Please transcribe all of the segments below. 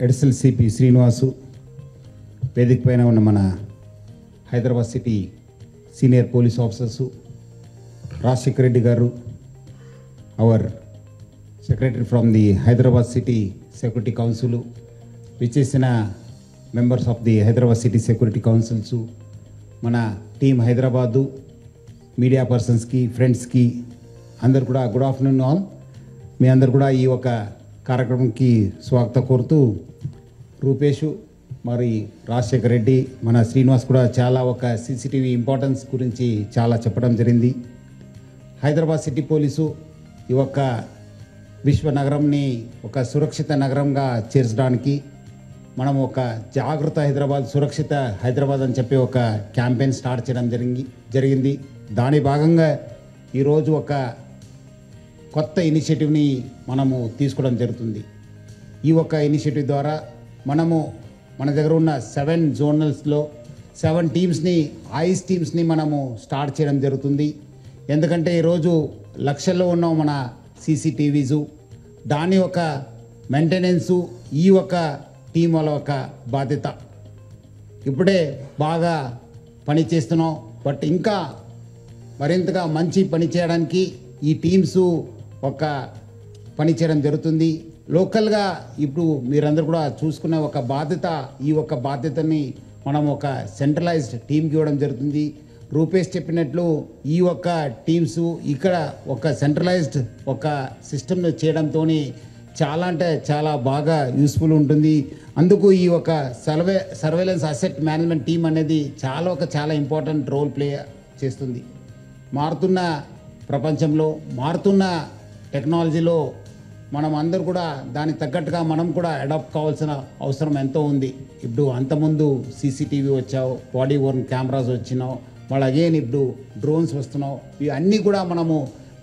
Additional CP Srinivasu, వేదిక పైన ఉన్న మన Hyderabad city senior police officers, Rajasekhar Reddy గారు, our secretary from the Hyderabad city security council, విచ్చేసిన members of the Hyderabad city security councils, మన టీం హైదరాబాదు, మీడియా పర్సన్స్కి, ఫ్రెండ్స్కి అందరు కూడా గుడ్ ఆఫ్టర్నూన్ ఆల్. మీ అందరు కూడా ఈ ఒక కార్యక్రమంకి స్వాగతం కోరుతూ, రూపేష్ మరి రాజశేఖర్ రెడ్డి, మన శ్రీనివాస్ కూడా చాలా ఒక సీసీటీవీ ఇంపార్టెన్స్ గురించి చాలా చెప్పడం జరిగింది. హైదరాబాద్ సిటీ పోలీసు ఈ ఒక్క విశ్వ నగరంని ఒక సురక్షిత నగరంగా చేర్చడానికి మనం ఒక జాగృత హైదరాబాద్, సురక్షిత హైదరాబాద్ అని చెప్పి ఒక క్యాంపెయిన్ స్టార్ట్ చేయడం జరిగింది. దాని భాగంగా ఈరోజు ఒక కొత్త ఇనిషియేటివ్ని మనము తీసుకోవడం జరుగుతుంది. ఈ ఒక్క ఇనిషియేటివ్ ద్వారా మనము మన దగ్గర ఉన్న 7 జోనల్స్లో 7 టీమ్స్ని, ఐస్ టీమ్స్ని మనము స్టార్ట్ చేయడం జరుగుతుంది. ఎందుకంటే ఈరోజు లక్షల్లో ఉన్న మన సీసీటీవీసు, దాని ఒక మెయింటెనెన్సు ఈ ఒక టీం వాళ్ళ ఒక బాధ్యత. ఇప్పుడే బాగా పని చేస్తున్నాం, బట్ ఇంకా మరింతగా మంచి పని చేయడానికి ఈ టీమ్స్ ఒక పని చేయడం జరుగుతుంది. లోకల్గా ఇప్పుడు మీరందరూ కూడా చూసుకునే ఒక బాధ్యత, ఈ ఒక బాధ్యతని మనం ఒక సెంట్రలైజ్డ్ టీంకి ఇవ్వడం జరుగుతుంది. రూపేష్ చెప్పినట్లు ఈ ఒక్క టీమ్స్ ఇక్కడ ఒక సెంట్రలైజ్డ్ ఒక సిస్టమ్ చేయడంతో చాలా అంటే చాలా బాగా యూస్ఫుల్ ఉంటుంది. అందుకు ఈ ఒక సర్వేలెన్స్ అసెట్ మేనేజ్మెంట్ టీం అనేది చాలా ఇంపార్టెంట్ రోల్ ప్లే చేస్తుంది. మారుతున్న ప్రపంచంలో, మారుతున్న టెక్నాలజీలో మనం అందరూ కూడా దానికి తగ్గట్టుగా మనం కూడా అడాప్ట్ కావాల్సిన అవసరం ఎంతో ఉంది. ఇప్పుడు అంతకుముందు సీసీటీవీ వచ్చావు, బాడీ ఓర్న్ కెమెరాస్ వచ్చినావు, మళ్ళీ అగైన్ ఇప్పుడు డ్రోన్స్ వస్తున్నావు. ఇవన్నీ కూడా మనము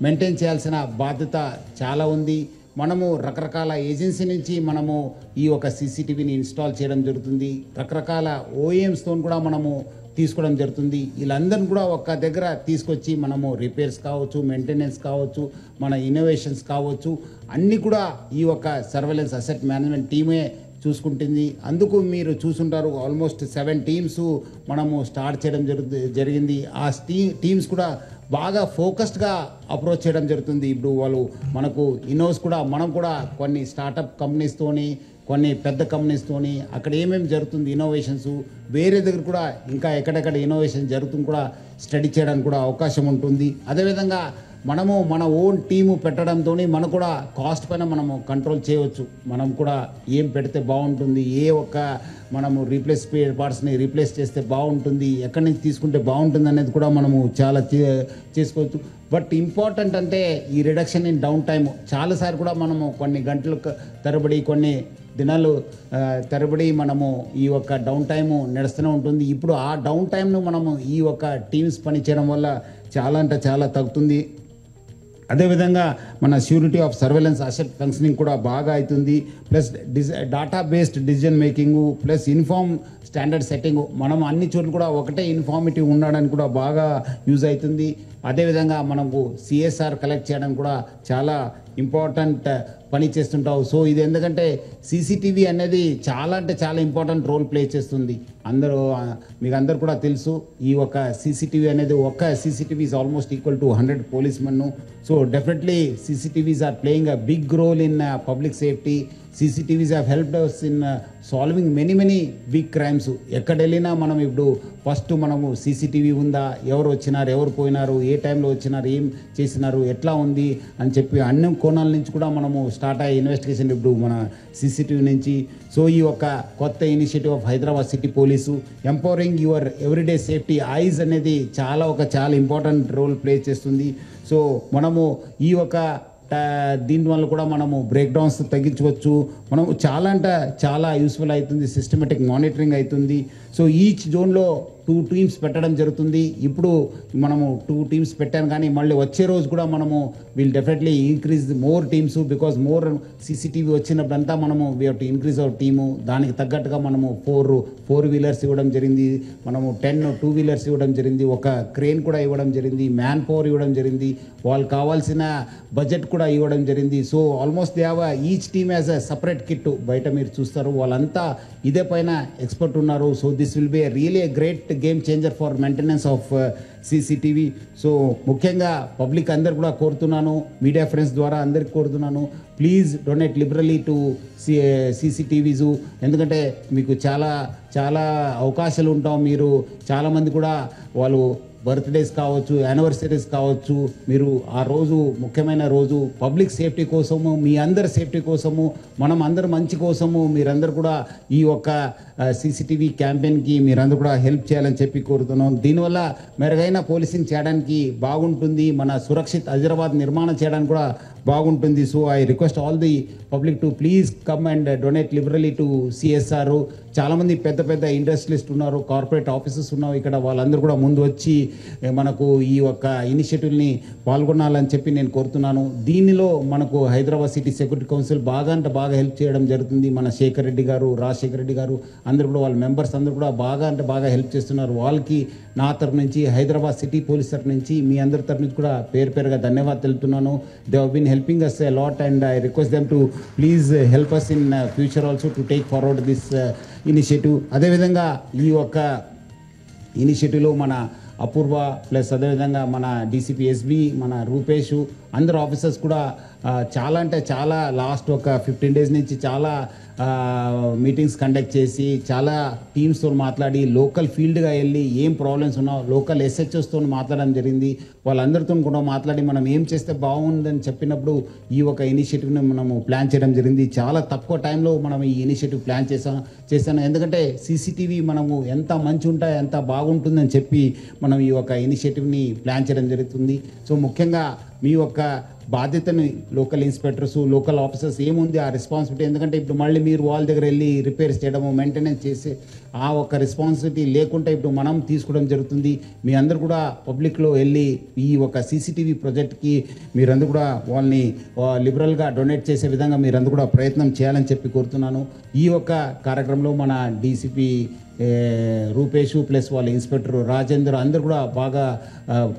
మెయింటైన్ చేయాల్సిన బాధ్యత చాలా ఉంది. మనము రకరకాల ఏజెన్సీ నుంచి మనము ఈ ఒక సీసీటీవీని ఇన్స్టాల్ చేయడం జరుగుతుంది. రకరకాల ఓఎమ్స్తో కూడా మనము తీసుకోవడం జరుగుతుంది. వీళ్ళందరినీ కూడా ఒక దగ్గర తీసుకొచ్చి మనము రిపేర్స్ కావచ్చు, మెయింటెనెన్స్ కావచ్చు, మన ఇన్నోవేషన్స్ కావచ్చు, అన్నీ కూడా ఈ ఒక సర్వేలెన్స్ అసెట్ మేనేజ్మెంట్ టీమే చూసుకుంటుంది. అందుకు మీరు చూసుంటారు ఆల్మోస్ట్ 7 టీమ్స్ మనము స్టార్ట్ చేయడం జరిగింది. ఆ టీమ్స్ కూడా బాగా ఫోకస్డ్గా అప్రోచ్ చేయడం జరుగుతుంది. ఇప్పుడు వాళ్ళు మనకు ఇన్నోవ్స్ కూడా, మనం కూడా కొన్ని స్టార్టప్ కంపెనీస్తోని, కొన్ని పెద్ద కంపెనీస్తోని అక్కడ ఏమేమి జరుగుతుంది ఇన్నోవేషన్స్, వేరే దగ్గర కూడా ఇంకా ఎక్కడెక్కడ ఇన్నోవేషన్ జరుగుతుంది కూడా స్టడీ చేయడానికి కూడా అవకాశం ఉంటుంది. అదేవిధంగా మనము మన ఓన్ టీము పెట్టడంతో మనకు కూడా కాస్ట్ పైన మనము కంట్రోల్ చేయవచ్చు. మనం కూడా ఏం పెడితే బాగుంటుంది, ఏ ఒక్క మనము రీప్లేస్ పార్ట్స్ని రీప్లేస్ చేస్తే బాగుంటుంది, ఎక్కడి నుంచి తీసుకుంటే బాగుంటుంది అనేది కూడా మనము చాలా చేసుకోవచ్చు. బట్ ఇంపార్టెంట్ అంటే ఈ రిడక్షన్ ఇన్ డౌన్ టైమ్. చాలాసార్లు కూడా మనము కొన్ని గంటల తరబడి, కొన్ని దినాలు తరబడి మనము ఈ యొక్క డౌన్ టైము నడుస్తూనే ఉంటుంది. ఇప్పుడు ఆ డౌన్ టైంను మనము ఈ ఒక టీమ్స్ పని చేయడం వల్ల చాలా అంటే చాలా తగ్గుతుంది. అదేవిధంగా మన surety of surveillance asset functioning కూడా బాగా అవుతుంది. Plus data based decision making, plus inform standard setting, మనం అన్ని చోట్ల కూడా ఒకటే ఇన్ఫార్మేటివ్ ఉండడానికి కూడా బాగా యూజ్ అవుతుంది. అదేవిధంగా మనకు సిఎస్ఆర్ కలెక్ట్ చేయడానికి కూడా చాలా ఇంపార్టెంట్ పని చేస్తుంటావు. సో ఇది ఎందుకంటే సీసీటీవీ అనేది చాలా అంటే చాలా ఇంపార్టెంట్ రోల్ ప్లే చేస్తుంది. మీకు అందరు కూడా తెలుసు, ఈ ఒక సీసీటీవీ అనేది, ఒక్క CCTV is almost equal to 100 policemen. So definitely CCTVs are playing a big role in public safety. CCTVs have helped us in solving many big crimes. ఎక్కడ వెళ్ళినా మనం ఇప్పుడు ఫస్ట్ మనము సీసీటీవీ ఉందా, ఎవరు వచ్చినారు, ఎవరు పోయినారు, ఏ టైంలో వచ్చినారు, ఏం చేసినారు, ఎట్లా ఉంది అని చెప్పి అన్ని కోణాల నుంచి కూడా మనము స్టార్ట్ అయ్యే ఇన్వెస్టిగేషన్ ఇప్పుడు మన సీసీటీవీ నుంచి. సో ఈ ఒక కొత్త initiative of Hyderabad city police empowering your everyday safety is అనేది చాలా ఇంపార్టెంట్ రోల్ ప్లే చేస్తుంది. సో మనము ఈ ఒక దీనివల్ల కూడా మనము బ్రేక్ డౌన్స్ తగ్గించవచ్చు. మనం చాలా యూస్ఫుల్ అవుతుంది. సిస్టమేటిక్ మానిటరింగ్ అవుతుంది. సో ఈచ్ జోన్లో 2 టీమ్స్ పెట్టడం జరుగుతుంది. ఇప్పుడు మనము 2 టీమ్స్ పెట్టాను, కానీ మళ్ళీ వచ్చే రోజు కూడా మనము will definitely increase more teams. Because more CCTV వచ్చినప్పుడంతా మనము we have to increase our team. దానికి తగ్గట్టుగా మనము 4 వీలర్స్ ఇవ్వడం జరిగింది, మనము 10 2 వీలర్స్ ఇవ్వడం జరిగింది, ఒక క్రేన్ కూడా ఇవ్వడం జరిగింది, మ్యాన్ పవర్ ఇవ్వడం జరిగింది, వాళ్ళకి కావాల్సిన బడ్జెట్ కూడా ఇవ్వడం జరిగింది. So almost they have each team as a separate separate kit బయట మీరు చూస్తారు, వాళ్ళంతా ఇదే పైన ఎక్స్పర్ట్ ఉన్నారు. So this will be really great game changer for maintenance of CCTV. So ముఖ్యంగా పబ్లిక్ అందరు కూడా కోరుతున్నాను, మీడియా ఫ్రెండ్స్ ద్వారా అందరికి కోరుతున్నాను, please donate liberally to CCTVs. ఎందుకంటే మీకు చాలా చాలా అవకాశాలు ఉంటాం. మీరు చాలామంది కూడా వాళ్ళు బర్త్డేస్ కావచ్చు, యానివర్సరీస్ కావచ్చు, మీరు ఆ రోజు ముఖ్యమైన రోజు పబ్లిక్ సేఫ్టీ కోసము, మీ అందరి సేఫ్టీ కోసము, మనం అందరి మంచి కోసము మీరందరూ కూడా ఈ ఒక్క సీసీటీవీ క్యాంపెయిన్కి మీరందరూ కూడా హెల్ప్ చేయాలని చెప్పి కోరుతున్నాం. దీనివల్ల మెరుగైన పోలీసింగ్ చేయడానికి బాగుంటుంది, మన సురక్షిత్ హైదరాబాద్ నిర్మాణం చేయడానికి కూడా బాగుంటుంది. So I request all the public to please come and donate liberally to CSR. చాలామంది పెద్ద పెద్ద ఇండస్ట్రియలిస్ట్ ఉన్నారు, కార్పొరేట్ ఆఫీసెస్ ఉన్నారు ఇక్కడ, వాళ్ళందరూ కూడా ముందు వచ్చి మనకు ఈ యొక్క ఇనిషియేటివ్ని పాల్గొనాలని చెప్పి నేను కోరుతున్నాను. దీనిలో మనకు హైదరాబాద్ సిటీ సెక్యూరిటీ కౌన్సిల్ బాగా అంటే బాగా హెల్ప్ చేయడం జరుగుతుంది. మన శేఖర్ రెడ్డి గారు, రాజశేఖర్ రెడ్డి గారు అందరూ కూడా, వాళ్ళ మెంబర్స్ అందరూ కూడా బాగా అంటే బాగా హెల్ప్ చేస్తున్నారు. వాళ్ళకి నా తరఫు నుంచి, హైదరాబాద్ సిటీ పోలీస్ తరఫు నుంచి, మీ అందరి తరఫు నుంచి కూడా పేరు పేరుగా ధన్యవాదాలు తెలుపుతున్నాను. They have been helping us a lot and I request them to please help us in future also to take forward this initiative. అదేవిధంగా ఈ యొక్క ఇనిషియేటివ్లో మన అపూర్వ ప్లస్ అదేవిధంగా మన డీసీపీ ఎస్బీ, మన రూపేష్, అందరు ఆఫీసర్స్ కూడా చాలా అంటే చాలా లాస్ట్ ఒక 15 days నుంచి చాలా మీటింగ్స్ కండక్ట్ చేసి, చాలా టీమ్స్తో మాట్లాడి, లోకల్ ఫీల్డ్గా వెళ్ళి ఏం ప్రాబ్లమ్స్ ఉన్నాయో లోకల్ ఎస్హెచ్ఓస్తో మాట్లాడడం జరిగింది. వాళ్ళందరితో కూడా మాట్లాడి మనం ఏం చేస్తే బాగుందని చెప్పినప్పుడు ఈ ఒక ఇనిషియేటివ్ని మనము ప్లాన్ చేయడం జరిగింది. చాలా తక్కువ టైంలో మనం ఈ ఇనిషియేటివ్ ప్లాన్ చేశాను. ఎందుకంటే సీసీటీవీ మనము ఎంత మంచి ఉంటాయి, ఎంత బాగుంటుందని చెప్పి మనం ఈ ఒక ఇనిషియేటివ్ని ప్లాన్ చేయడం జరుగుతుంది. సో ముఖ్యంగా మీ యొక్క బాధ్యతను లోకల్ ఇన్స్పెక్టర్స్, లోకల్ ఆఫీసర్స్ ఏముంది ఆ రెస్పాన్సిబిలిటీ, ఎందుకంటే ఇప్పుడు మళ్ళీ మీరు వాళ్ళ దగ్గర వెళ్ళి రిపేర్స్ చేయడము, మెయింటెనెన్స్ చేసి ఆ ఒక రెస్పాన్సిబిలిటీ లేకుంటే ఇప్పుడు మనం తీసుకోవడం జరుగుతుంది. మీ అందరూ కూడా పబ్లిక్లో వెళ్ళి ఈ ఒక సీసీటీవీ ప్రాజెక్ట్కి మీరందరూ కూడా వాళ్ళని లిబరల్గా డొనేట్ చేసే విధంగా మీరందరూ కూడా ప్రయత్నం చేయాలని చెప్పి కోరుతున్నాను. ఈ యొక్క కార్యక్రమంలో మన డీసీపీ రూపేష్ ప్లస్ వాళ్ళ ఇన్స్పెక్టర్ రాజేందర్ అందరూ కూడా బాగా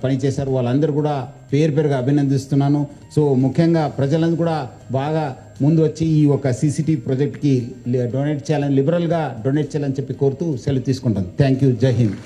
పనిచేశారు. వాళ్ళందరూ కూడా పేరు పేరుగా అభినందిస్తున్నాను. సో ముఖ్యంగా ప్రజలందరూ కూడా బాగా ముందు వచ్చి ఈ ఒక సీసీటీవీ ప్రాజెక్ట్కి డొనేట్ చేయాలని, లిబరల్గా డొనేట్ చేయాలని చెప్పి కోరుతూ సెలవు తీసుకుంటాను. Thank you. జై హింద్.